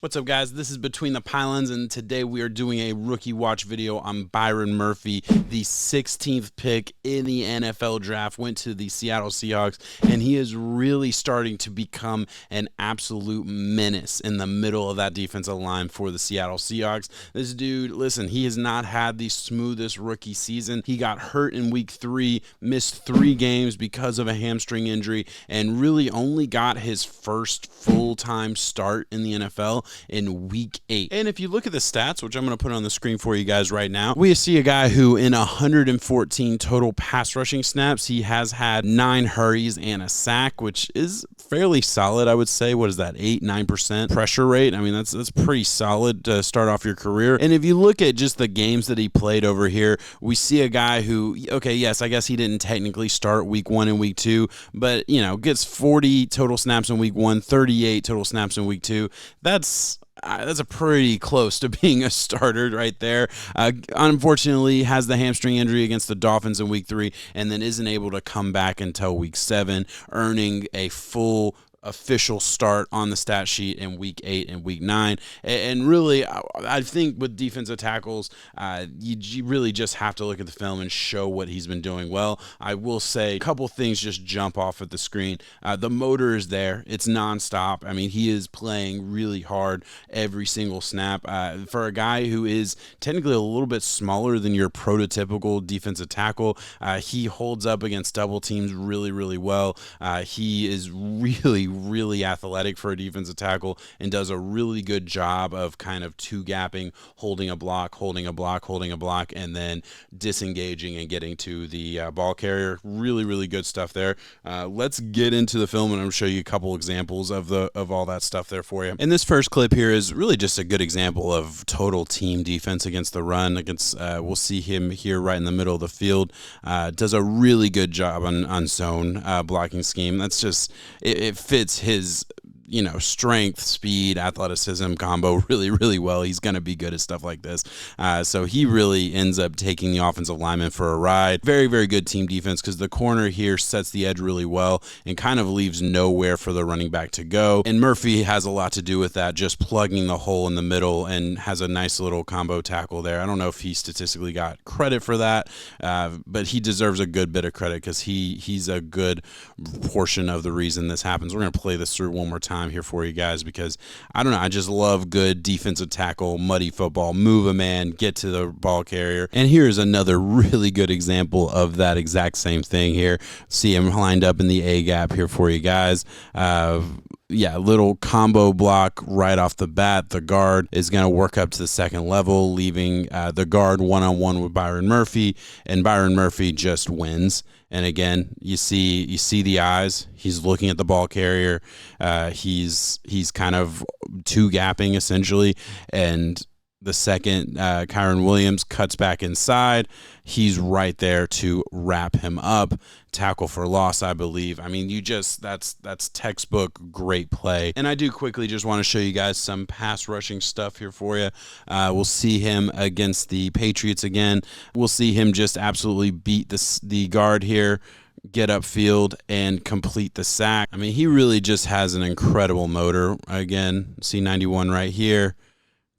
What's up, guys? This is Between the Pylons, and today we are doing a rookie watch video on Byron Murphy, the 16th pick in the NFL draft, went to the Seattle Seahawks, and he is really starting to become an absolute menace in the middle of that defensive line for the Seattle Seahawks. This dude, listen, he has not had the smoothest rookie season. He got hurt in week 3, missed 3 games because of a hamstring injury, and really only got his first full-time start in the NFL in week 8. And if you look at the stats, which I'm going to put on the screen for you guys right now, we see a guy who in 114 total pass rushing snaps, he has had 9 hurries and a sack, which is fairly solid, I would say. What is that, 8-9% pressure rate? I mean, that's pretty solid to start off your career. And if you look at just the games that he played over here, we see a guy who, okay, yes, I guess he didn't technically start week 1 and week 2, but, you know, gets 40 total snaps in week 1, 38 total snaps in week 2. That's a pretty close to being a starter right there. Unfortunately, has the hamstring injury against the Dolphins in week 3 and then isn't able to come back until week 7, earning a full official start on the stat sheet in week 8 and week 9. And really, I think with defensive tackles, you really just have to look at the film and show what he's been doing well. I will say a couple things just jump off at the screen. The motor is there. It's nonstop. I mean, he is playing really hard every single snap. For a guy who is technically a little bit smaller than your prototypical defensive tackle, he holds up against double teams really, really well. He is really athletic for a defensive tackle and does a really good job of kind of two-gapping, holding a block, and then disengaging and getting to the ball carrier. Really good stuff there. Let's get into the film, and I'm going to show you a couple examples of all that stuff there for you. And this first clip here is really just a good example of total team defense against the run. We'll see him here right in the middle of the field. Does a really good job on zone blocking scheme. That's just, it fits his, you know, strength, speed, athleticism combo really well. He's going to be good at stuff like this. So he really ends up taking the offensive lineman for a ride. Very good team defense because the corner here sets the edge really well and kind of leaves nowhere for the running back to go. And Murphy has a lot to do with that, just plugging the hole in the middle, and has a nice little combo tackle there. I don't know if he statistically got credit for that, but he deserves a good bit of credit because he's a good portion of the reason this happens. We're going to play this through one more time here for you guys because I don't know, I just love good defensive tackle, muddy football, move a man, get to the ball carrier. And here's another really good example of that exact same thing here. See him lined up in the A gap here for you guys. Little combo block right off the bat. The guard is going to work up to the second level, leaving the guard one-on-one with Byron Murphy, and Byron Murphy just wins. And again, you see the eyes. He's looking at the ball carrier. He's kind of two-gapping essentially, and the second Kyron Williams cuts back inside, he's right there to wrap him up. Tackle for loss, I believe. I mean, that's textbook great play. And I do quickly just want to show you guys some pass rushing stuff here for you. We'll see him against the Patriots again. We'll see him just absolutely beat the guard here, get upfield, and complete the sack. I mean, he really just has an incredible motor. Again, C91 right here.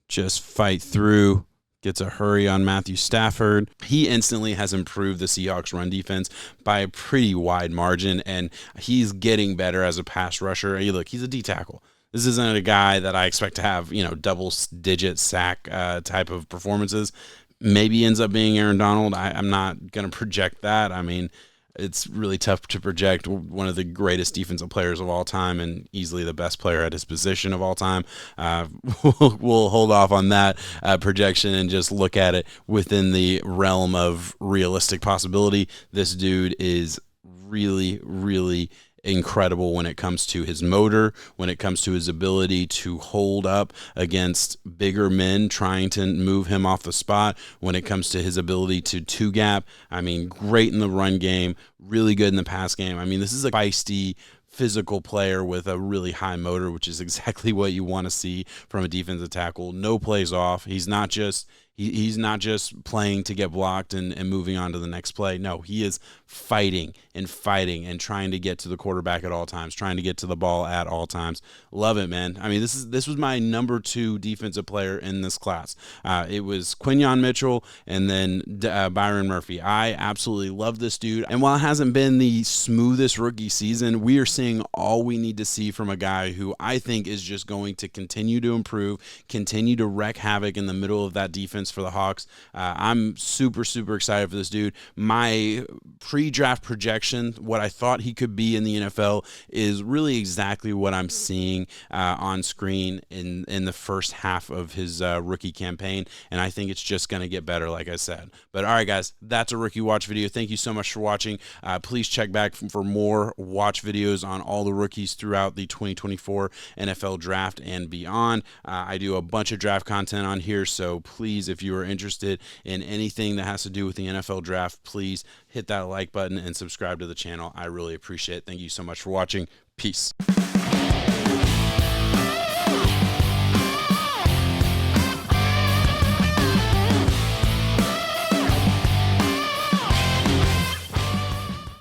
Just fight through, gets a hurry on Matthew Stafford. He instantly has improved the Seahawks run defense by a pretty wide margin, and he's getting better as a pass rusher. Hey, look, he's a D tackle. This isn't a guy that I expect to have, you know, double-digit sack type of performances. Maybe he ends up being Aaron Donald. I'm not going to project that. I mean, it's really tough to project one of the greatest defensive players of all time and easily the best player at his position of all time. We'll hold off on that projection and just look at it within the realm of realistic possibility. This dude is really incredible when it comes to his motor, when it comes to his ability to hold up against bigger men trying to move him off the spot, when it comes to his ability to two-gap. I mean, great in the run game, really good in the pass game. I mean, this is a feisty, physical player with a really high motor, which is exactly what you want to see from a defensive tackle. No plays off. He's not just He's not just playing to get blocked and moving on to the next play. No, he is fighting and trying to get to the quarterback at all times, trying to get to the ball at all times. Love it, man. I mean, this was my number 2 defensive player in this class. It was Quinyon Mitchell and then Byron Murphy. I absolutely love this dude. And while it hasn't been the smoothest rookie season, we are seeing all we need to see from a guy who I think is just going to continue to improve, continue to wreak havoc in the middle of that defense for the Hawks. I'm super excited for this dude. My pre-draft projection, what I thought he could be in the NFL, is really exactly what I'm seeing on screen in the first half of his rookie campaign, and I think it's just going to get better, like I said. But all right, guys, that's a rookie watch video. Thank you so much for watching. Please check back for more watch videos on all the rookies throughout the 2024 NFL draft and beyond. I do a bunch of draft content on here, so please, if you are interested in anything that has to do with the NFL draft, please hit that like button and subscribe to the channel. I really appreciate it. Thank you so much for watching. Peace.